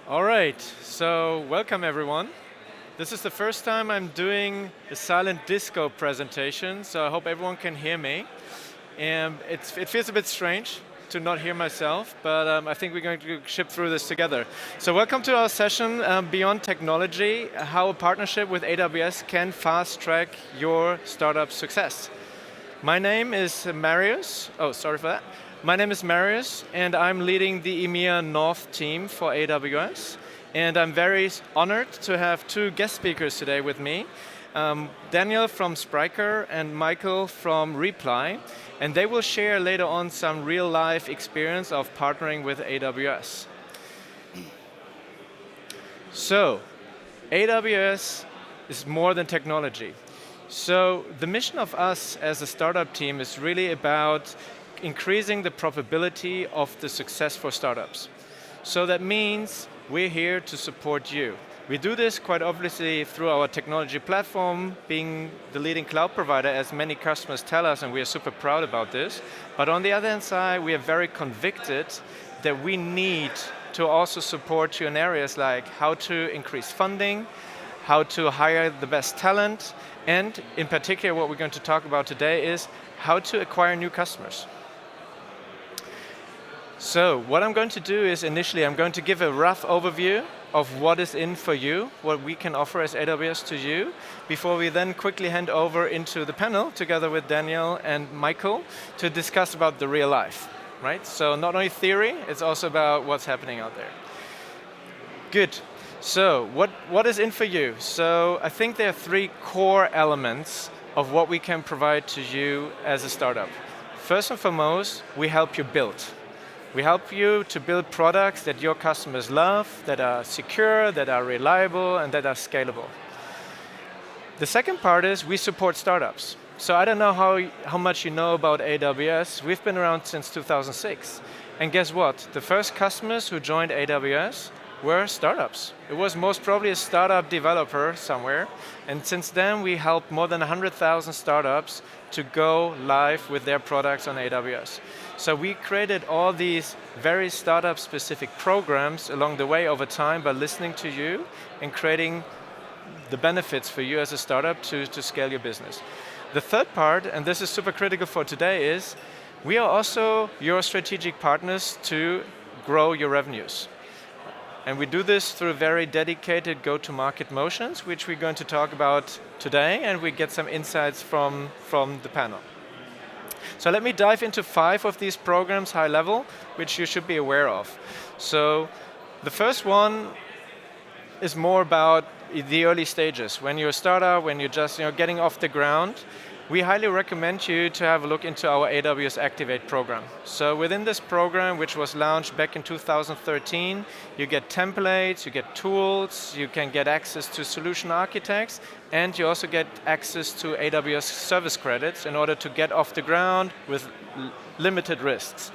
All right, so welcome everyone. This is the first time I'm doing a silent disco presentation, so I hope everyone can hear me. And it feels a bit strange to not hear myself, but I think we're going to ship through this together. So welcome to our session, Beyond Technology, how a partnership with AWS can fast track your startup success. My name is Marius. Oh, sorry for that. My name is Marius, and I'm leading the EMEA North team for AWS. And I'm very honored to have two guest speakers today with me, Daniel from Spryker and Michael from Reply. And they will share later on some real-life experience of partnering with AWS. So, AWS is more than technology. So the mission of us as a startup team is really about increasing the probability of the success for startups. So that means we're here to support you. We do this quite obviously through our technology platform, being the leading cloud provider, as many customers tell us, and we are super proud about this. But on the other hand side, we are very convicted that we need to also support you in areas like how to increase funding, how to hire the best talent, and in particular what we're going to talk about today is how to acquire new customers. So what I'm going to do is initially I'm going to give a rough overview of what is in for you, what we can offer as AWS to you, before we then quickly hand over into the panel together with Daniel and Michael to discuss about the real life, right? So not only theory, it's also about what's happening out there. Good. So, what is in for you? So, I think there are three core elements of what we can provide to you as a startup. First and foremost, we help you build. We help you to build products that your customers love, that are secure, that are reliable, and that are scalable. The second part is we support startups. So I don't know how much you know about AWS. We've been around since 2006. And guess what? The first customers who joined AWS were startups. It was most probably a startup developer somewhere. And since then, we helped more than 100,000 startups to go live with their products on AWS. So we created all these very startup-specific programs along the way over time by listening to you and creating the benefits for you as a startup to scale your business. The third part, and this is super critical for today, is we are also your strategic partners to grow your revenues. And we do this through very dedicated go-to-market motions, which we're going to talk about today, and we get some insights from the panel. So let me dive into 5 of these programs high level, which you should be aware of. So the first one is more about the early stages. When you're a startup, when you're just getting off the ground, we highly recommend you to have a look into our AWS Activate program. So within this program, which was launched back in 2013, you get templates, you get tools, you can get access to solution architects, and you also get access to AWS service credits in order to get off the ground with limited risks.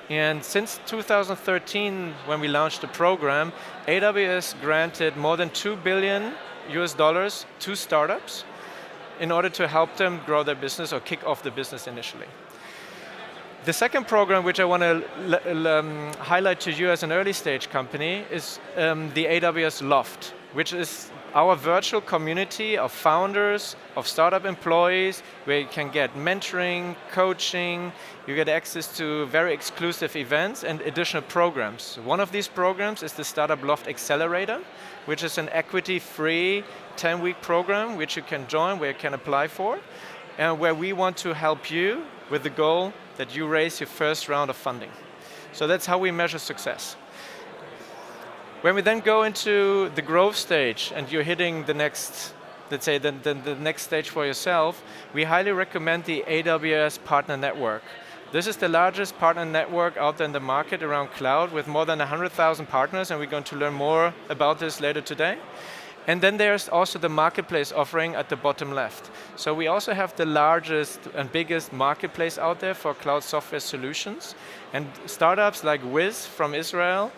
And since 2013, when we launched the program, AWS granted more than $2 billion to startups in order to help them grow their business or kick off the business initially. The second program, which I want to highlight to you as an early stage company, is the AWS Loft, which is our virtual community of founders, of startup employees, where you can get mentoring, coaching, you get access to very exclusive events and additional programs. One of these programs is the Startup Loft Accelerator, which is an equity-free 10-week program which you can join, where you can apply for, and where we want to help you with the goal that you raise your first round of funding. So that's how we measure success. When we then go into the growth stage and you're hitting the next, let's say the next stage for yourself, we highly recommend the AWS Partner Network. This is the largest partner network out there in the market around cloud with more than 100,000 partners, and we're going to learn more about this later today. And then there's also the marketplace offering at the bottom left. So we also have the largest and biggest marketplace out there for cloud software solutions. And startups like Wiz from Israel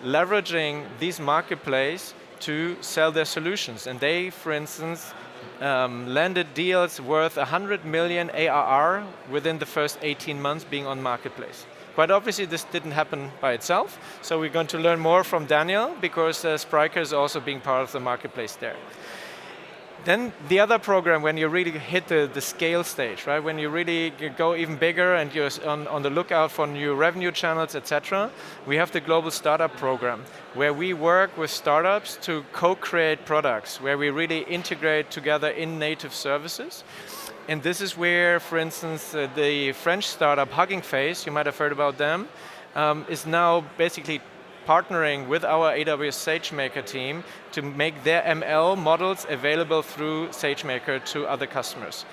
leveraging these marketplace to sell their solutions. And they, for instance, landed deals worth 100 million ARR within the first 18 months being on marketplace. Quite obviously, this didn't happen by itself, so we're going to learn more from Daniel, because Spryker is also being part of the marketplace there. Then the other program, when you really hit the scale stage, right? When you really go even bigger and you're on the lookout for new revenue channels, etc., we have the Global Startup Program, where we work with startups to co-create products, where we really integrate together in native services. And this is where, for instance, the French startup Hugging Face, you might have heard about them, is now basically partnering with our AWS SageMaker team to make their ML models available through SageMaker to other customers,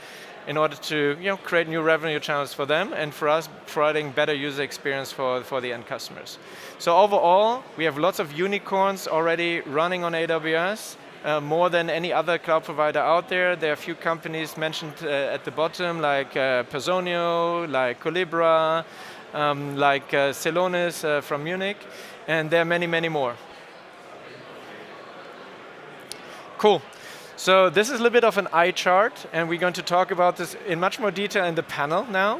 in order to create new revenue channels for them, and for us providing better user experience for the end customers. So overall, we have lots of unicorns already running on AWS, more than any other cloud provider out there. There are a few companies mentioned at the bottom, like Personio, like Collibra, like Celonis from Munich, and there are many, many more. Cool. So this is a little bit of an eye chart, and we're going to talk about this in much more detail in the panel now.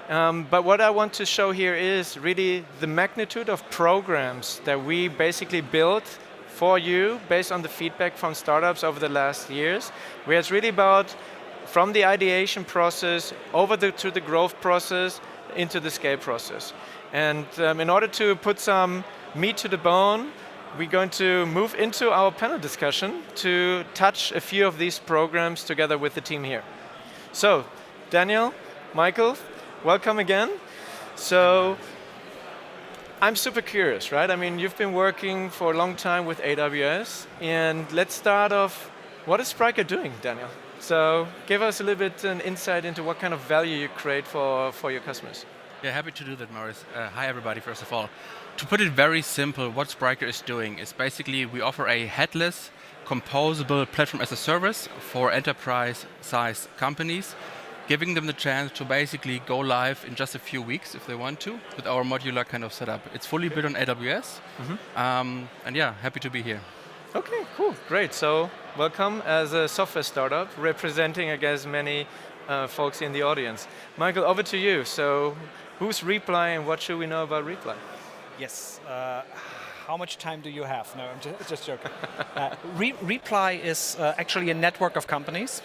But what I want to show here is really the magnitude of programs that we basically built for you based on the feedback from startups over the last years, where it's really about from the ideation process over to the growth process into the scale process. And in order to put some meat to the bone, we're going to move into our panel discussion to touch a few of these programs together with the team here. So, Daniel, Michael, welcome again. So, I'm super curious, right? I mean, you've been working for a long time with AWS, and let's start off, what is Spryker doing, Daniel? So, give us a little bit an insight into what kind of value you create for your customers. Yeah, happy to do that, Maurice. Hi, everybody, first of all. To put it very simple, what Spryker is doing is basically we offer a headless, composable platform as a service for enterprise-sized companies, giving them the chance to basically go live in just a few weeks if they want to, with our modular kind of setup. It's fully built on AWS, and yeah, happy to be here. Okay, cool, great. So, welcome as a software startup, representing, I guess, many folks in the audience. Michael, over to you. So, who's Reply and what should we know about Reply? Yes. How much time do you have? No, I'm just joking. Reply is actually a network of companies.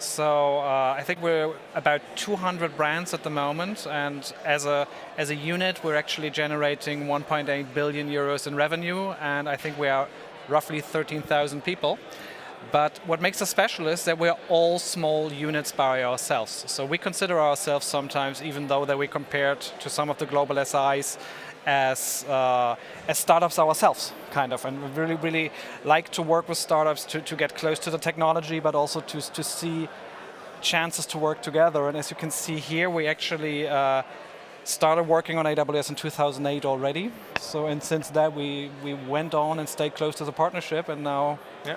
So I think we're about 200 brands at the moment, and as a unit, we're actually generating 1.8 billion euros in revenue, and I think we are roughly 13,000 people. But what makes us special is that we're all small units by ourselves. So we consider ourselves sometimes, even though that we compared to some of the global SIs, as startups ourselves, kind of. And we really like to work with startups to get close to the technology, but also to see chances to work together. And as you can see here, we actually started working on AWS in 2008 already. So, and since that, we went on and stayed close to the partnership, and now... Yeah.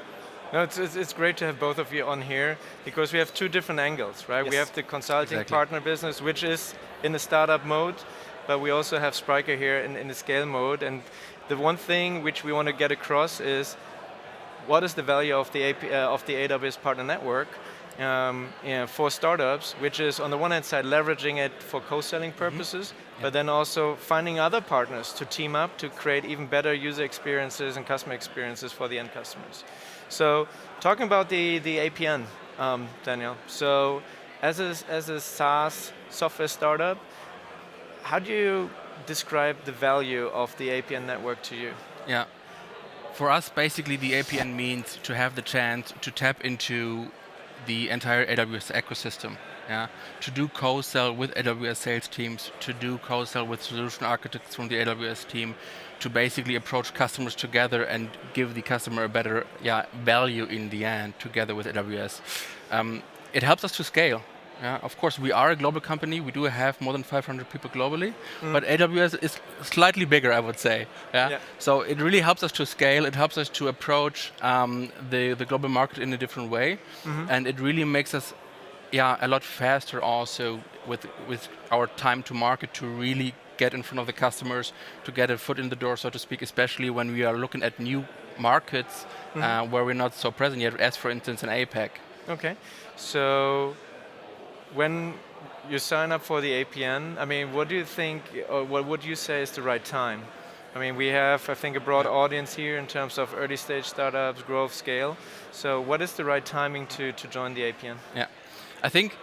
No, it's great to have both of you on here, because we have two different angles, right? Yes. We have the consulting Exactly. partner business, which is in the startup mode, but we also have Spryker here in the scale mode. And the one thing which we want to get across is, what is the value of the AWS Partner Network for startups, which is on the one hand side leveraging it for co-selling purposes, but then also finding other partners to team up to create even better user experiences and customer experiences for the end customers. So, talking about the APN, Daniel. So, as a SaaS software startup, how do you describe the value of the APN network to you? Yeah. For us, basically, the APN means to have the chance to tap into the entire AWS ecosystem. Yeah, to do co-sell with AWS sales teams, to do co-sell with solution architects from the AWS team, to basically approach customers together and give the customer a better value in the end together with AWS. It helps us to scale. Yeah, of course, we are a global company. We do have more than 500 people globally, but AWS is slightly bigger, I would say. Yeah? So it really helps us to scale. It helps us to approach the global market in a different way, and it really makes us a lot faster also with our time to market to really get in front of the customers, to get a foot in the door, so to speak, especially when we are looking at new markets where we're not so present yet, as for instance in APAC. Okay, so when you sign up for the APN. I mean, what do you think, or what would you say is the right time? I mean, we have, I think, a broad audience here in terms of early stage startups, growth, scale. So what is the right timing to join the APN? Yeah, I think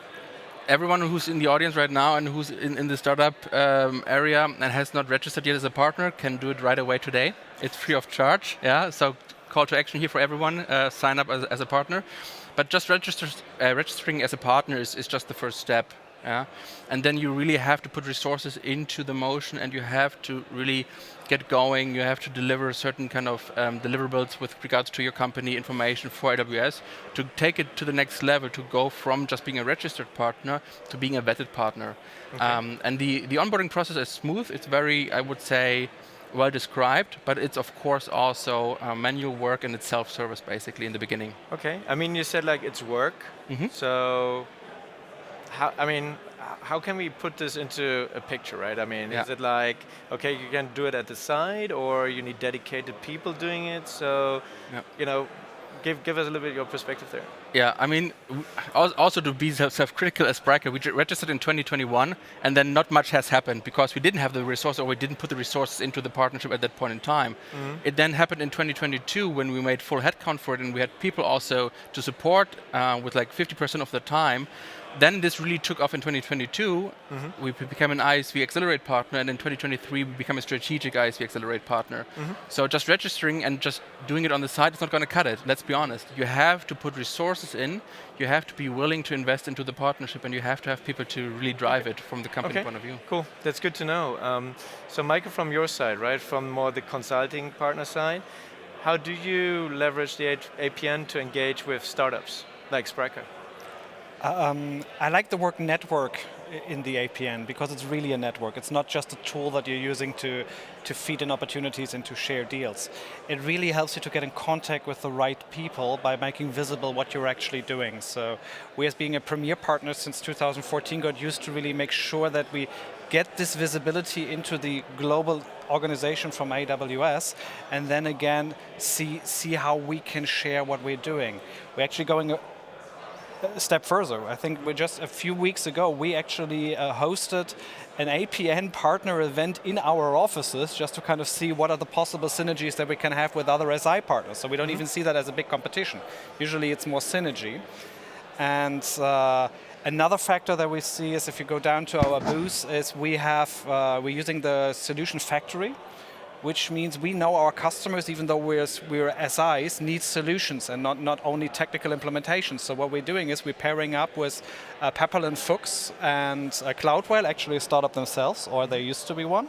everyone who's in the audience right now and who's in the startup area and has not registered yet as a partner can do it right away today. It's free of charge, yeah, so call to action here for everyone, sign up as a partner. But just registering as a partner is just the first step. Yeah? And then you really have to put resources into the motion, and you have to really get going. You have to deliver certain kind of deliverables with regards to your company information for AWS to take it to the next level, to go from just being a registered partner to being a vetted partner. Okay. And the onboarding process is smooth. It's very, I would say, well described, but it's of course also manual work, and it's self-service basically in the beginning. Okay, I mean, you said like it's work, so how can we put this into a picture, right? I mean, is it like, okay, you can do it at the side, or you need dedicated people doing it? So, you know, give us a little bit your perspective there. Yeah, I mean, also to be self-critical as Spryker, we registered in 2021, and then not much has happened because we didn't have the resource, or we didn't put the resources into the partnership at that point in time. It then happened in 2022 when we made full headcount for it, and we had people also to support with like 50% of the time. Then this really took off in 2022. We became an ISV Accelerate partner, and in 2023 we became a strategic ISV Accelerate partner. So just registering and just doing it on the side is not going to cut it, let's be honest. You have to put resources in, you have to be willing to invest into the partnership, and you have to have people to really drive it from the company point of view. Cool, that's good to know. So Michael, from your side, right, from more the consulting partner side, how do you leverage the APN to engage with startups like Spryker? I like the word network in the APN because it's really a network. It's not just a tool that you're using to feed in opportunities and to share deals. It really helps you to get in contact with the right people by making visible what you're actually doing. So we, as being a premier partner since 2014, got used to really make sure that we get this visibility into the global organization from AWS, and then again see how we can share what we're doing. We're actually going a step further. I think we just a few weeks ago we actually hosted an APN partner event in our offices just to kind of see what are the possible synergies that we can have with other SI partners. So we don't even see that as a big competition. Usually it's more synergy. And another factor that we see is if you go down to our booth is we're using the solution factory, which means we know our customers, even though we're SIs, need solutions and not only technical implementations. So what we're doing is we're pairing up with Pepperl and Fuchs and Cloudwell, actually a startup themselves, or they used to be one.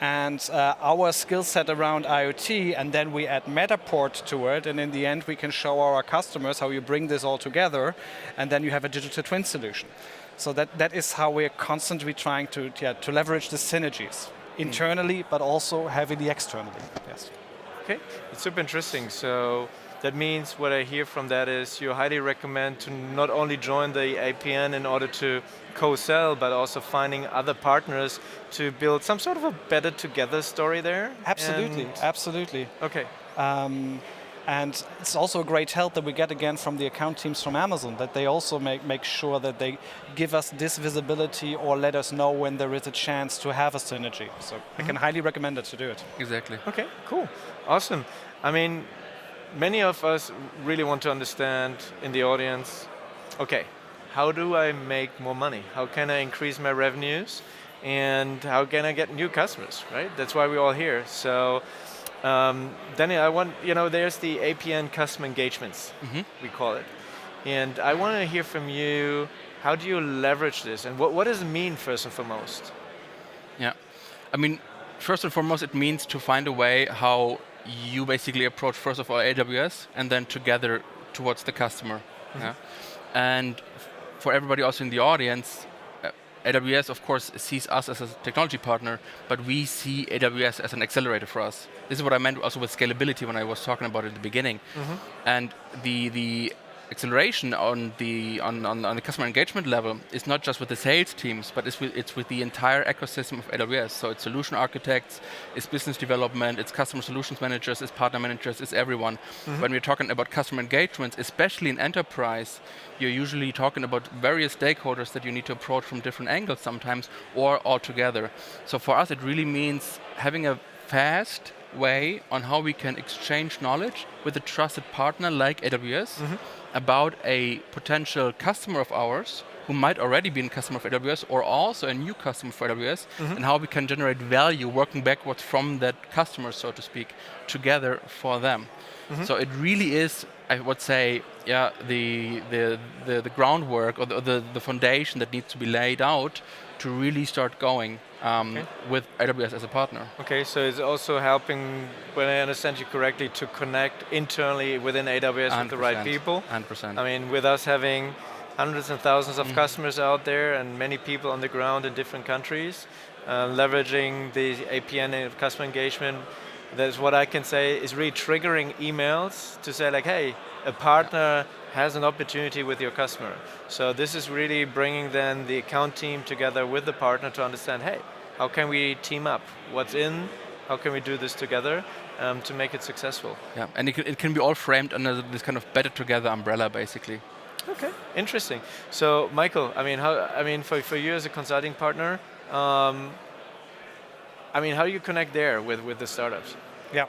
And our skill set around IoT, and then we add Matterport to it, and in the end we can show our customers how you bring this all together, and then you have a digital twin solution. So that is how we're constantly trying to leverage the synergies. Internally, but also heavily externally. Yes. Okay, it's super interesting. So that means what I hear from that is you highly recommend to not only join the APN in order to co-sell, but also finding other partners to build some sort of a better together story there. Absolutely, absolutely. Okay. And it's also a great help that we get again from the account teams from Amazon, that they also make sure that they give us this visibility or let us know when there is a chance to have a synergy. So I can highly recommend it to do it. Exactly. Okay, cool. Awesome. I mean, many of us really want to understand in the audience, okay, how do I make more money? How can I increase my revenues? And how can I get new customers, right? That's why we're all here. So Daniel, there's the APN custom engagements, we call it. And I want to hear from you, how do you leverage this? And what does it mean, first and foremost? Yeah, I mean, first and foremost, it means to find a way how you basically approach, first of all, AWS, and then together towards the customer. Yeah? And for everybody also in the audience, AWS, of course, sees us as a technology partner, but we see AWS as an accelerator for us. This is what I meant also with scalability when I was talking about it at the beginning. And the acceleration on the customer engagement level is not just with the sales teams, but it's with the entire ecosystem of AWS. So it's solution architects, it's business development, it's customer solutions managers, it's partner managers, it's everyone. When we're talking about customer engagements, especially in enterprise, you're usually talking about various stakeholders that you need to approach from different angles sometimes, or all together. So for us, it really means having a fast way on how we can exchange knowledge with a trusted partner like AWS about a potential customer of ours who might already be a customer of AWS or also a new customer for AWS, and how we can generate value working backwards from that customer, so to speak, together for them. So it really is, I would say, yeah, the groundwork or the foundation that needs to be laid out to really start going with AWS as a partner. Okay, so it's also helping, when I understand you correctly, to connect internally within AWS with the right people. 100%. I mean, with us having hundreds and thousands of customers out there and many people on the ground in different countries, leveraging the APN and customer engagement, that's what I can say is really triggering emails to say like, hey, a partner has an opportunity with your customer. So this is really bringing then the account team together with the partner to understand, hey, how can we team up? What's in? How can we do this together to make it successful? Yeah, and it can be all framed under this kind of better together umbrella, basically. Okay, interesting. So Michael, for you as a consulting partner, how do you connect there with the startups? Yeah.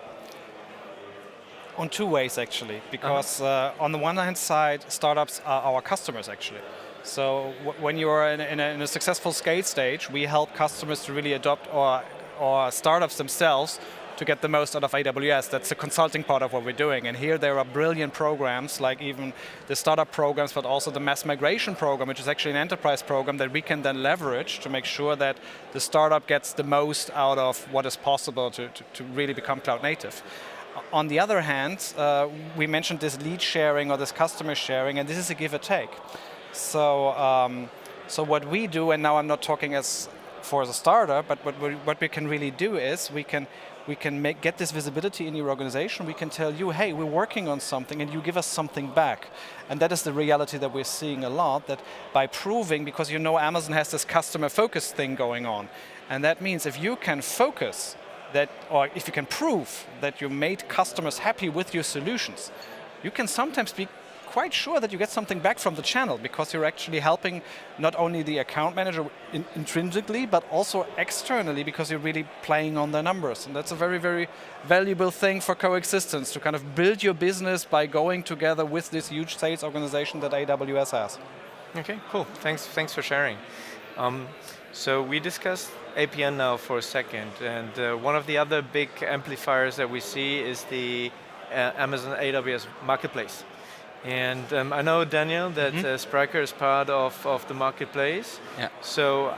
On two ways actually, because on the one hand side, startups are our customers actually. So when you're in a successful scale stage, we help customers to really adopt or startups themselves to get the most out of AWS. That's the consulting part of what we're doing. And here there are brilliant programs, like even the startup programs, but also the mass migration program, which is actually an enterprise program that we can then leverage to make sure that the startup gets the most out of what is possible to really become cloud native. On the other hand, we mentioned this lead sharing or this customer sharing, and this is a give or take. So, so what we do, and now I'm not talking as for a startup, but what we can really do is we can get this visibility in your organization. We can tell you, hey, we're working on something, and you give us something back. And that is the reality that we're seeing a lot, that by proving, because Amazon has this customer focus thing going on, and that means if you can focus that, or if you can prove that you made customers happy with your solutions, you can sometimes be quite sure that you get something back from the channel, because you're actually helping not only the account manager intrinsically, but also externally, because you're really playing on their numbers. And that's a very, very valuable thing for coexistence, to kind of build your business by going together with this huge sales organization that AWS has. Okay, cool. Thanks for sharing. So we discussed APN now for a second, and one of the other big amplifiers that we see is the Amazon AWS Marketplace. And I know, Daniel, that Spryker is part of the Marketplace. Yeah. So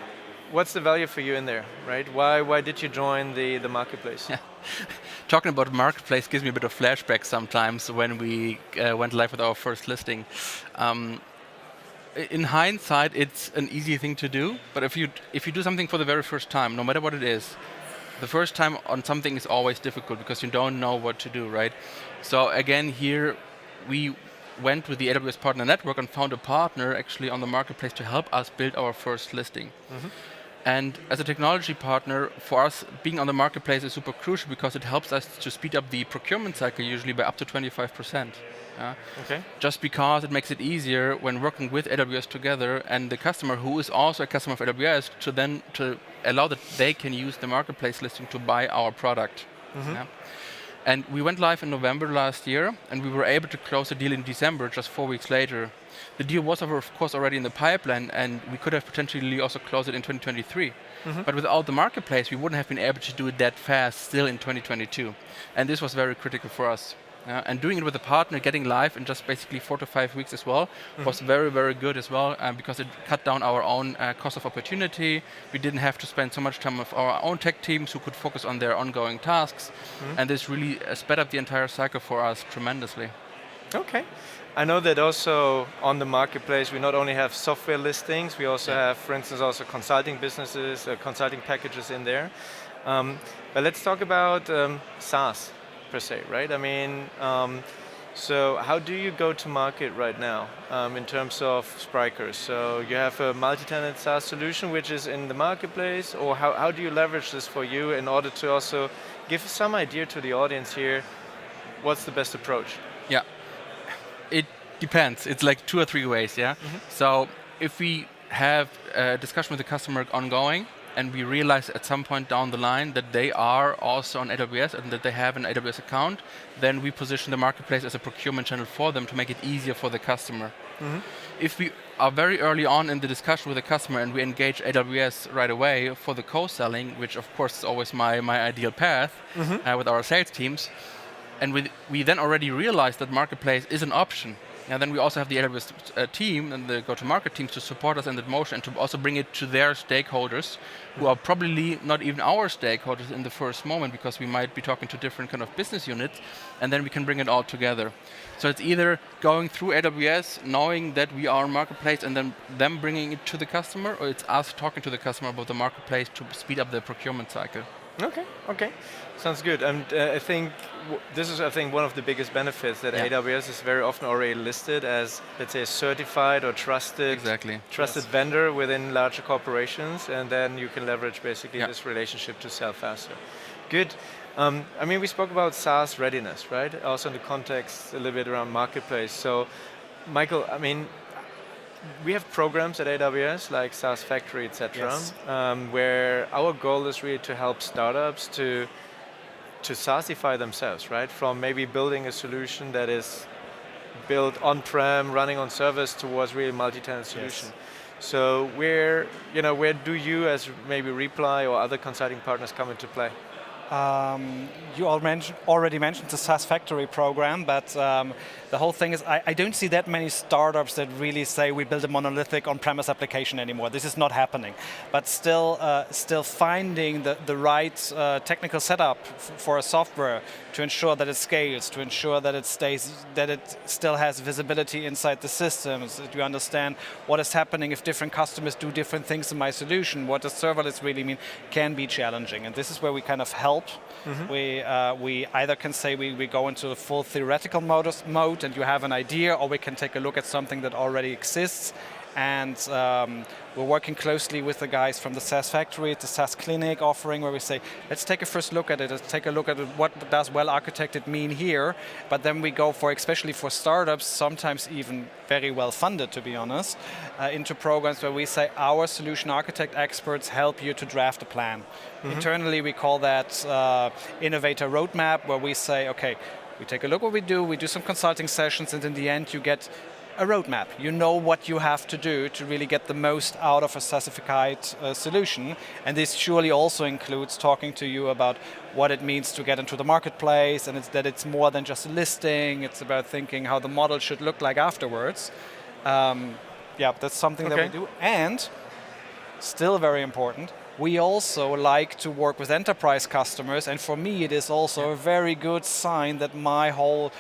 what's the value for you in there, right? Why did you join the Marketplace? Yeah. Talking about Marketplace gives me a bit of flashback sometimes when we went live with our first listing. In hindsight, it's an easy thing to do, but if you do something for the very first time, no matter what it is, the first time on something is always difficult because you don't know what to do, right? So again, here we went with the AWS Partner Network and found a partner actually on the Marketplace to help us build our first listing. And as a technology partner, for us, being on the Marketplace is super crucial because it helps us to speed up the procurement cycle usually by up to 25%. Okay. Just because it makes it easier when working with AWS together and the customer, who is also a customer of AWS, to allow that they can use the Marketplace listing to buy our product. And we went live in November last year, and we were able to close the deal in December, just 4 weeks later. The deal was, of course, already in the pipeline, and we could have potentially also closed it in 2023. But without the Marketplace, we wouldn't have been able to do it that fast still in 2022. And this was very critical for us. And doing it with a partner, getting live in just basically 4 to 5 weeks as well, was very, very good as well, because it cut down our own cost of opportunity. We didn't have to spend so much time with our own tech teams who could focus on their ongoing tasks. And this really sped up the entire cycle for us tremendously. Okay. I know that also on the Marketplace, we not only have software listings, we also have, for instance, also consulting businesses, consulting packages in there. But let's talk about SaaS. Per se, right? I mean, So how do you go to market right now in terms of Spryker? So you have a multi-tenant SaaS solution which is in the marketplace, or how do you leverage this for you in order to also give some idea to the audience here, what's the best approach? Yeah, it depends. It's like 2 or 3 ways, yeah? So if we have a discussion with the customer ongoing, and we realize at some point down the line that they are also on AWS and that they have an AWS account, then we position the marketplace as a procurement channel for them to make it easier for the customer. If we are very early on in the discussion with the customer and we engage AWS right away for the co-selling, which of course is always my ideal path with our sales teams, and we then already realize that marketplace is an option. And then we also have the AWS team and the go-to-market teams to support us in that motion and to also bring it to their stakeholders, who are probably not even our stakeholders in the first moment, because we might be talking to different kind of business units, and then we can bring it all together. So it's either going through AWS, knowing that we are a marketplace, and then them bringing it to the customer, or it's us talking to the customer about the marketplace to speed up the procurement cycle. Okay, sounds good. And I think this is, one of the biggest benefits that AWS is very often already listed as, let's say, a certified or trusted vendor within larger corporations, and then you can leverage basically this relationship to sell faster. Good. I mean, we spoke about SaaS readiness, right? Also in the context a little bit around marketplace. So, Michael, I mean, we have programs at AWS like SaaS Factory, etc., where our goal is really to help startups to SaaSify themselves, right? From maybe building a solution that is built on-prem, running on servers, towards really multi-tenant solution. So where do you, as maybe Reply or other consulting partners, come into play? You already mentioned the SaaS Factory program, but the whole thing is I don't see that many startups that really say we build a monolithic on-premise application anymore. This is not happening. But still finding the right technical setup for a software to ensure that it scales, to ensure that it still has visibility inside the systems, that you understand what is happening if different customers do different things in my solution, what does serverless really mean, can be challenging. And this is where we kind of help. We either can say we go into a full theoretical mode and you have an idea, or we can take a look at something that already exists. And we're working closely with the guys from the SaaS Factory, the SaaS Clinic offering, where we say, let's take a first look at it, let's take a look at it, what does well-architected mean here, but then we go for, especially for startups, sometimes even very well-funded, to be honest, into programs where we say our solution architect experts help you to draft a plan. Internally, we call that innovator roadmap, where we say, okay, we take a look what we do some consulting sessions, and in the end you get a roadmap. You know what you have to do to really get the most out of a SaaSified solution. And this surely also includes talking to you about what it means to get into the marketplace, and it's more than just a listing. It's about thinking how the model should look like afterwards. That's something that we do. And still very important, we also like to work with enterprise customers, and for me it is also a very good sign that my whole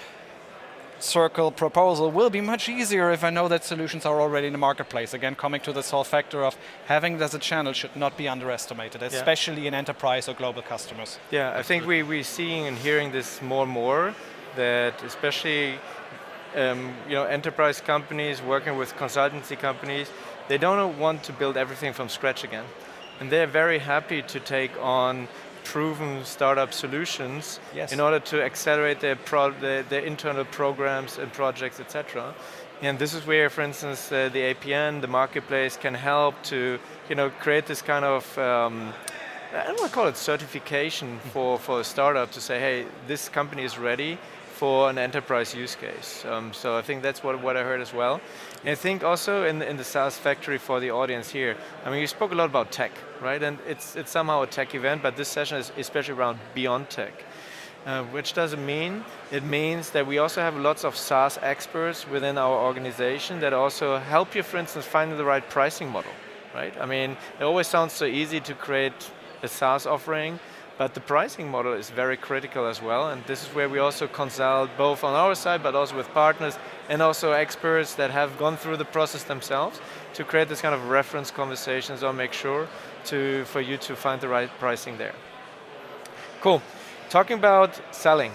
circle proposal will be much easier if I know that solutions are already in the marketplace. Again, coming to this whole factor of having it as a channel should not be underestimated, especially in enterprise or global customers. Yeah, I think we're seeing and hearing this more and more, that especially enterprise companies working with consultancy companies, they don't want to build everything from scratch again. And they're very happy to take on proven startup solutions in order to accelerate their internal programs and projects, etc. And this is where, for instance, the APN, the marketplace, can help to create this kind of I don't want to call it certification for a startup to say, hey, this company is ready for an enterprise use case. So I think that's what I heard as well. And I think also in the SaaS Factory, for the audience here, I mean, you spoke a lot about tech, right? And it's somehow a tech event, but this session is especially around beyond tech. Which does it mean? It means that we also have lots of SaaS experts within our organization that also help you, for instance, finding the right pricing model, right? I mean, it always sounds so easy to create a SaaS offering, but the pricing model is very critical as well, and this is where we also consult both on our side, but also with partners and also experts that have gone through the process themselves to create this kind of reference conversations or make sure for you to find the right pricing there. Cool. Talking about selling,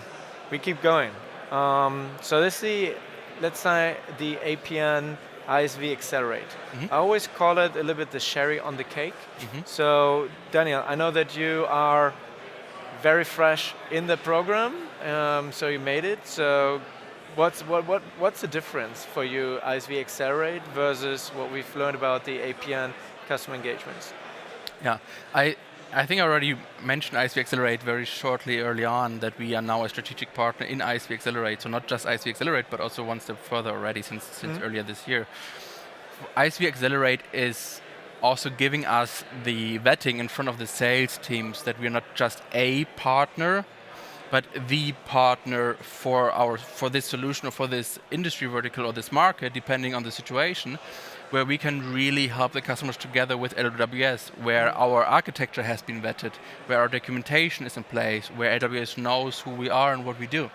we keep going. So this is let's say the APN ISV Accelerate. I always call it a little bit the cherry on the cake. So Daniel, I know that you are very fresh in the program, so you made it. So what's the difference for you, ISV Accelerate versus what we've learned about the APN customer engagements? Yeah, I think I already mentioned ISV Accelerate very shortly early on, that we are now a strategic partner in ISV Accelerate. So not just ISV Accelerate, but also one step further already since earlier this year. ISV Accelerate is also giving us the vetting in front of the sales teams that we are not just a partner, but the partner for this solution or for this industry vertical or this market, depending on the situation, where we can really help the customers together with AWS, where our architecture has been vetted, where our documentation is in place, where AWS knows who we are and what we do.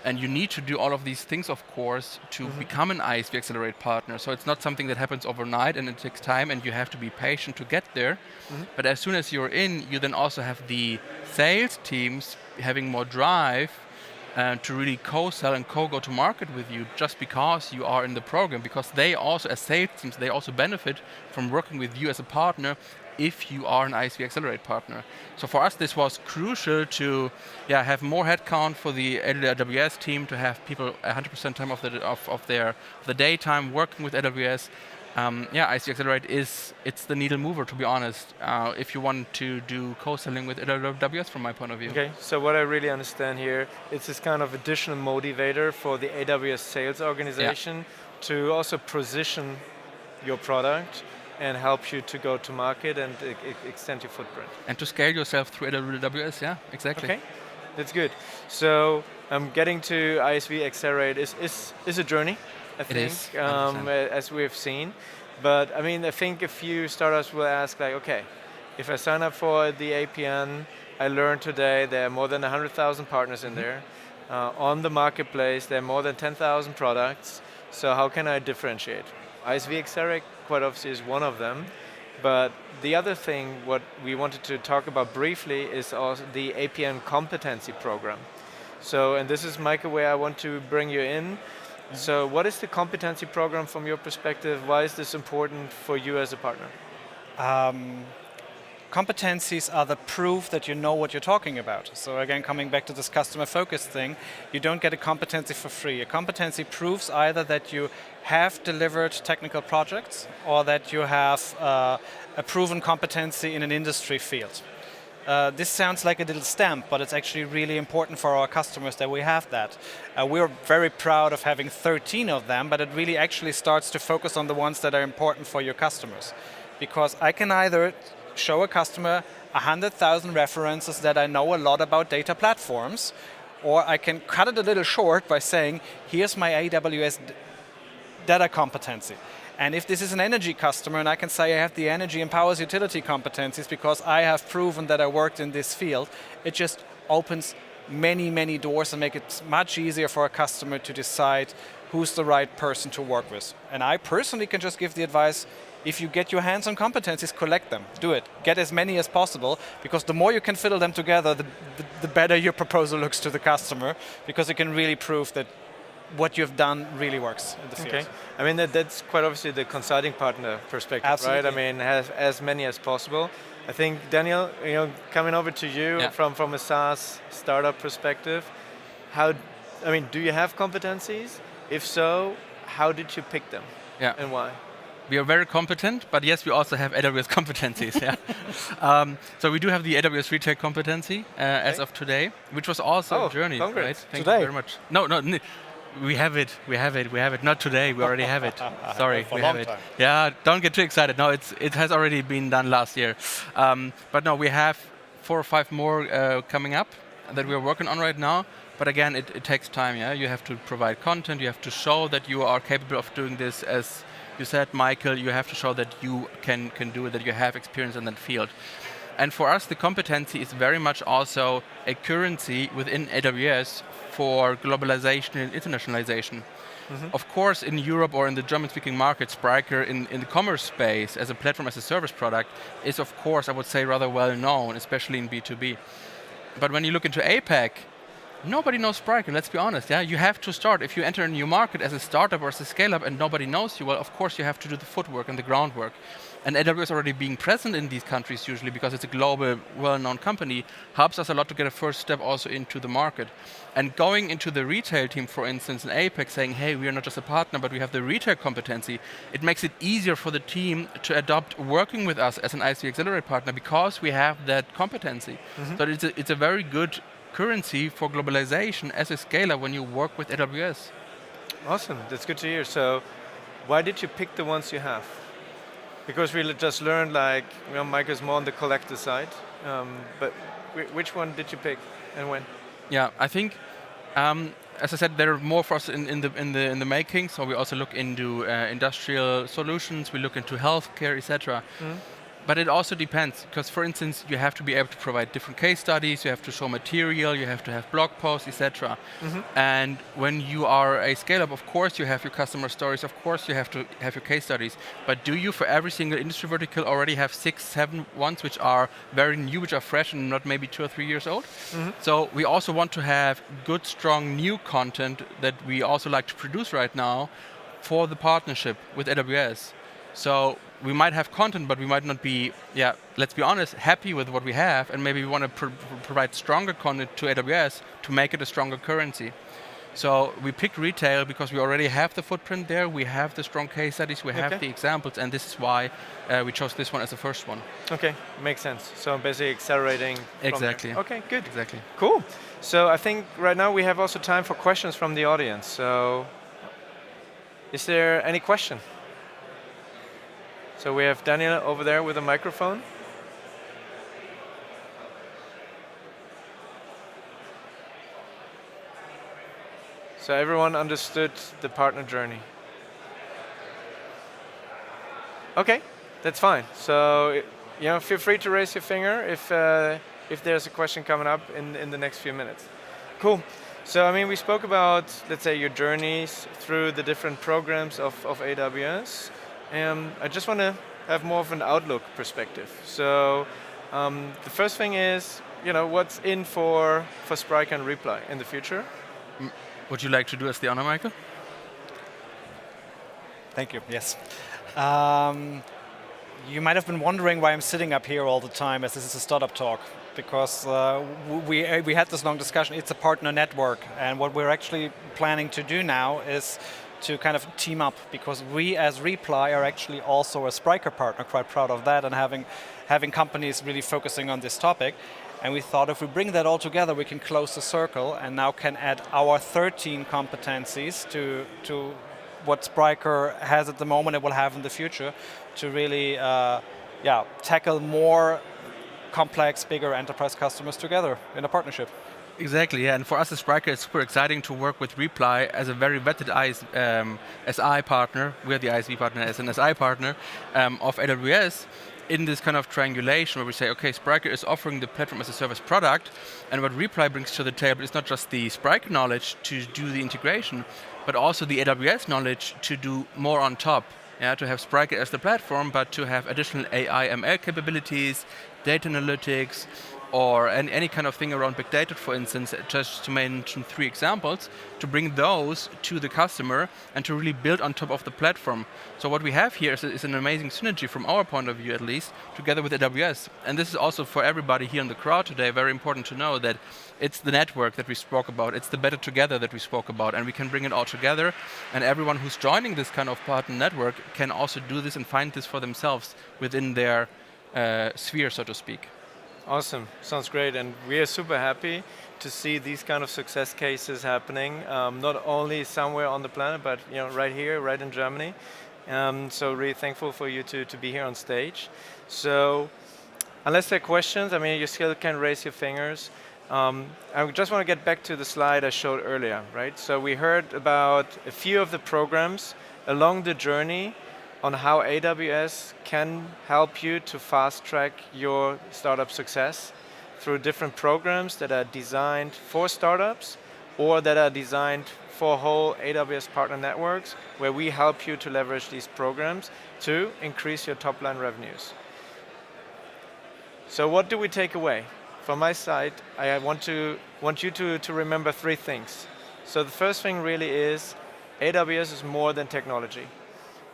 And you need to do all of these things, of course, to become an ISV Accelerate partner. So it's not something that happens overnight and it takes time and you have to be patient to get there. But as soon as you're in, you then also have the sales teams having more drive to really co-sell and co-go to market with you, just because you are in the program, because they also, as sales teams, they also benefit from working with you as a partner if you are an ISV Accelerate partner. So for us, this was crucial to have more headcount for the AWS team, to have people 100% time of the daytime working with AWS. ISV Accelerate it's the needle mover, to be honest, if you want to do co-selling with AWS from my point of view. Okay, so what I really understand here, it's this kind of additional motivator for the AWS sales organization to also position your product and help you to go to market and extend your footprint. And to scale yourself through AWS, yeah, exactly. Okay, that's good. So getting to ISV Accelerate is a journey, I think, it is, as we've seen. But I mean, I think a few startups will ask like, okay, if I sign up for the APN, I learned today there are more than 100,000 partners in there. On the marketplace, there are more than 10,000 products. So how can I differentiate? ISV Accelerate quite obviously is one of them. But the other thing, what we wanted to talk about briefly, is also the APN competency program. So, and this is, Michael, where I want to bring you in. So what is the competency program from your perspective? Why is this important for you as a partner? Competencies are the proof that you know what you're talking about. So again, coming back to this customer focus thing, you don't get a competency for free. A competency proves either that you have delivered technical projects or that you have a proven competency in an industry field. This sounds like a little stamp, but it's actually really important for our customers that we have that. We're very proud of having 13 of them, but it really actually starts to focus on the ones that are important for your customers. Because I can either show a customer 100,000 references that I know a lot about data platforms, or I can cut it a little short by saying, here's my AWS data competency. And if this is an energy customer, and I can say I have the energy and powers utility competencies because I have proven that I worked in this field, it just opens many, many doors and make it much easier for a customer to decide who's the right person to work with. And I personally can just give the advice, if you get your hands on competencies, collect them, do it. Get as many as possible, because the more you can fiddle them together, the better your proposal looks to the customer, because it can really prove that what you've done really works in the field. Okay, I mean that's quite obviously the consulting partner perspective, Absolutely. right? I mean, have as many as possible. I think, Daniel, coming over to you from a SaaS startup perspective, do you have competencies? If so, how did you pick them? Yeah. And why? We are very competent, but yes, we also have AWS competencies. So we do have the AWS retail competency as of today, which was also a journey. Congrats. Right? Thank Today? you very much. No, we have it. We have it. Not today. We already have it. Sorry, For we a have long it. time. Yeah, don't get too excited. No, it has already been done last year. But no, we have 4 or 5 more coming up that we are working on right now. But again, it takes time. Yeah, you have to provide content. You have to show that you are capable of doing this. As you said, Michael, you have to show that you can do it, that you have experience in that field. And for us, the competency is very much also a currency within AWS for globalization and internationalization. Of course, in Europe or in the German-speaking market, Spryker in the commerce space as a platform, as a service product, is of course, I would say, rather well known, especially in B2B. But when you look into APAC, Nobody knows Spryker, let's be honest. Yeah, you have to start. If you enter a new market as a startup or as a scale-up and nobody knows you, well, of course you have to do the footwork and the groundwork. And AWS already being present in these countries usually because it's a global, well-known company, helps us a lot to get a first step also into the market. And going into the retail team, for instance, in APEC, saying, hey, we are not just a partner, but we have the retail competency, it makes it easier for the team to adopt working with us as an ISV Accelerate partner because we have that competency. So it's a very good currency for globalization as a scaler when you work with AWS. Awesome, that's good to hear. So why did you pick the ones you have? Because we just learned, like, Mike is more on the collector side, but which one did you pick and when? Yeah, I think, as I said, there are more for us in the making. So we also look into industrial solutions, we look into healthcare, etc. But it also depends, because for instance, you have to be able to provide different case studies, you have to show material, you have to have blog posts, etc. And when you are a scale-up, of course you have your customer stories, of course you have to have your case studies. But do you, for every single industry vertical, already have 6, 7 ones which are very new, which are fresh and not maybe 2 or 3 years old? So we also want to have good, strong, new content that we also like to produce right now for the partnership with AWS. So we might have content, but we might not be, let's be honest, happy with what we have, and maybe we want to provide stronger content to AWS to make it a stronger currency. So we picked retail because we already have the footprint there, we have the strong case studies, we have the examples, and this is why we chose this one as the first one. Okay, makes sense. So basically accelerating. Exactly. Okay, good. Exactly. Cool. So I think right now we have also time for questions from the audience. So is there any question? So we have Daniel over there with a microphone. So everyone understood the partner journey. Okay, that's fine. So feel free to raise your finger if there's a question coming up in the next few minutes. Cool. So I mean, we spoke about, let's say, your journeys through the different programs of AWS. I just want to have more of an outlook perspective. So the first thing is, what's in for Spryker and Reply in the future? Would you like to do as the honor, Michael? Thank you, yes. You might have been wondering why I'm sitting up here all the time, as this is a startup talk, because we had this long discussion. It's a partner network, and what we're actually planning to do now is to kind of team up, because we as Reply are actually also a Spryker partner, quite proud of that, and having companies really focusing on this topic. And we thought if we bring that all together, we can close the circle and now can add our 13 competencies to what Spryker has at the moment and will have in the future to really tackle more complex, bigger enterprise customers together in a partnership. Exactly, yeah. And for us as Spryker, it's super exciting to work with Reply as a very vetted SI partner. We're the ISV partner as an SI partner of AWS in this kind of triangulation where we say, okay, Spryker is offering the platform as a service product, and what Reply brings to the table is not just the Spryker knowledge to do the integration, but also the AWS knowledge to do more on top. Yeah, to have Spryker as the platform, but to have additional AI, ML capabilities, data analytics, or any kind of thing around big data, for instance, just to mention 3 examples, to bring those to the customer and to really build on top of the platform. So what we have here is an amazing synergy from our point of view, at least, together with AWS. And this is also for everybody here in the crowd today very important to know that it's the network that we spoke about, it's the better together that we spoke about, and we can bring it all together. And everyone who's joining this kind of partner network can also do this and find this for themselves within their sphere, so to speak. Awesome, sounds great, and we are super happy to see these kind of success cases happening, not only somewhere on the planet, but right here, right in Germany. So really thankful for you to be here on stage. So, unless there are questions, I mean, you still can raise your fingers. I just want to get back to the slide I showed earlier, right? So we heard about a few of the programs along the journey on how AWS can help you to fast track your startup success through different programs that are designed for startups or that are designed for whole AWS partner networks, where we help you to leverage these programs to increase your top line revenues. So what do we take away from my side, I want you to remember 3 things. So the first thing really is AWS is more than technology.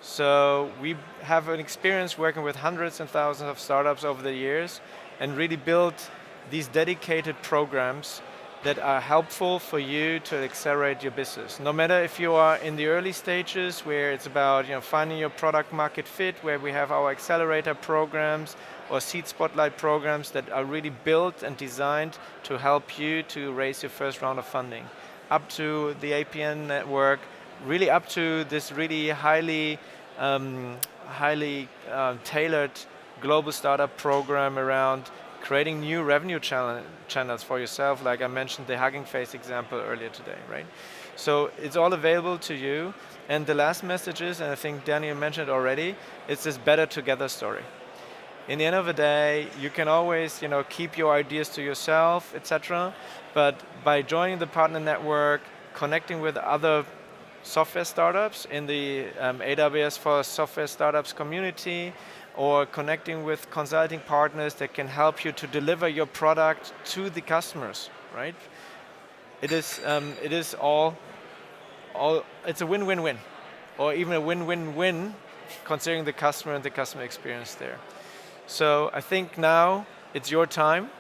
So we have an experience working with hundreds and thousands of startups over the years and really built these dedicated programs that are helpful for you to accelerate your business. No matter if you are in the early stages where it's about finding your product market fit, where we have our accelerator programs or seed spotlight programs that are really built and designed to help you to raise your first round of funding, up to the APN network, really up to this really highly tailored global startup program around creating new revenue channels for yourself, like I mentioned the Hugging Face example earlier today, right? So it's all available to you. And the last message is, and I think Daniel mentioned it already, it's this better together story. In the end of the day, you can always keep your ideas to yourself, etc. But by joining the partner network, connecting with other software startups in the AWS for Software Startups community, or connecting with consulting partners that can help you to deliver your product to the customers, right? It is it's a win-win-win, or even a win-win-win, considering the customer and the customer experience there. So I think now it's your time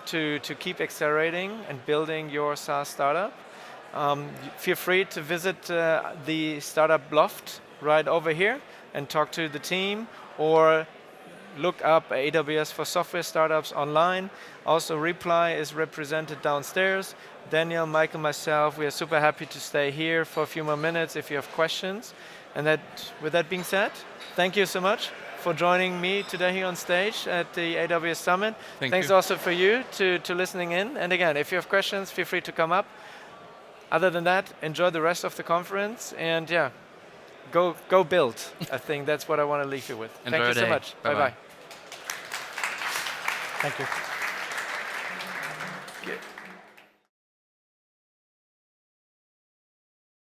to keep accelerating and building your SaaS startup. Feel free to visit the Startup Loft right over here and talk to the team, or look up AWS for Software Startups online. Also, Reply is represented downstairs. Daniel, Michael, myself, we are super happy to stay here for a few more minutes if you have questions. And with that being said, thank you so much for joining me today here on stage at the AWS Summit. Thanks also for you to listening in. And again, if you have questions, feel free to come up. Other than that, enjoy the rest of the conference, and go build. I think that's what I want to leave you with. Enjoy Thank you so much. Bye-bye. Thank you. Good.